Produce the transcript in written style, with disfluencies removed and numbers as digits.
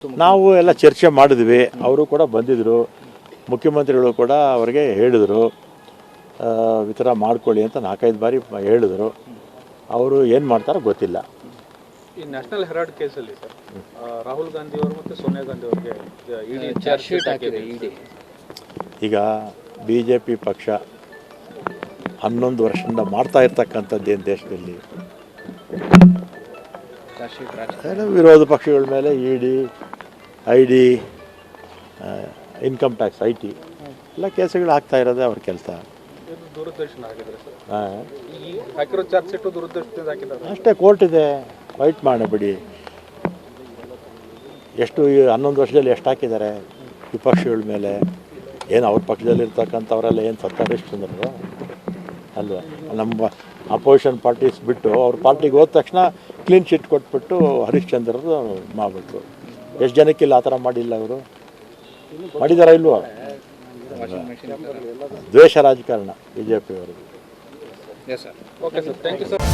ನಾವು ಎಲ್ಲ ಚರ್ಚೆ ಮಾಡಿದ್ವಿ. ಅವರು ಕೂಡ ಬಂದಿದ್ದರು, ಮುಖ್ಯಮಂತ್ರಿಗಳು ಕೂಡ ಅವರಿಗೆ ಹೇಳಿದರು ಈ ಥರ ಮಾಡ್ಕೊಳ್ಳಿ ಅಂತ 4-5 ಬಾರಿ ಹೇಳಿದರು. ಅವರು ಏನು ಮಾಡ್ತಾರೋ ಗೊತ್ತಿಲ್ಲ. ಈ ನ್ಯಾಷನಲ್ ಹೆರಾಲ್ಡ್ ಕೇಸಲ್ಲಿ ಸರ್ ರಾಹುಲ್ ಗಾಂಧಿ ಅವರು ಮತ್ತು ಸೋನಿಯಾ ಗಾಂಧಿ ಅವರಿಗೆ ಇಡಿ ಚಾರ್ಜ್ ಶೀಟ್ ಹಾಕಿದೆ. ಈಗ BJP ಪಕ್ಷ 11 ವರ್ಷದಿಂದ ಮಾಡ್ತಾ ಇರ್ತಕ್ಕಂಥದ್ದೇನು ದೇಶದಲ್ಲಿ ವಿರೋಧ ಪಕ್ಷಗಳ ಮೇಲೆ ಇಡಿ, ID, ಇನ್ಕಮ್ ಟ್ಯಾಕ್ಸ್, IT ಎಲ್ಲ ಕೇಸುಗಳು ಆಗ್ತಾ ಇರೋದೇ ಅವ್ರ ಕೆಲಸ. ದುರುದ್ದೇಶನ ಆಗಿದ್ದಾರೆ ಸರ್. ಈ ಹಾಕಿರೋ ಚಾರ್ಜ್ ಶೀಟ್ ದುರುದ್ದೇಶದಿಂದ ಹಾಕಿದ್ದಾರೆ ಅಷ್ಟೇ. ಕೋರ್ಟ್ ಇದೆ, ಫೈಟ್ ಮಾಡಬೇಡಿ. ಎಷ್ಟು 11 ವರ್ಷದಲ್ಲಿ ಎಷ್ಟು ಹಾಕಿದ್ದಾರೆ ವಿಪಕ್ಷಗಳ ಮೇಲೆ? ಏನು ಅವ್ರ ಪಕ್ಷದಲ್ಲಿರ್ತಕ್ಕಂಥವರೆಲ್ಲ ಏನು ಸತ್ತರಿಸ್ತಿದ್ರು ಅಲ್ವಾ? ನಮ್ಮ ಅಪೋಸಿಷನ್ ಪಾರ್ಟೀಸ್ ಬಿಟ್ಟು ಅವ್ರ ಪಾರ್ಟಿಗೆ ಹೋದ ತಕ್ಷಣ ಕ್ಲೀನ್ ಚಿಟ್ ಕೊಟ್ಬಿಟ್ಟು ಹರಿಶ್ಚಂದ್ರದು ಮಾಡಿಬಿಟ್ರು. ಎಷ್ಟು ಜನಕ್ಕಿಲ್ಲ ಆ ಥರ ಮಾಡಿಲ್ಲ? ಅವರು ಮಾಡಿದಾರ ಇಲ್ವೋ? ದ್ವೇಷ ರಾಜಕಾರಣ BJP ಅವರದು. Okay sir, thank you sir.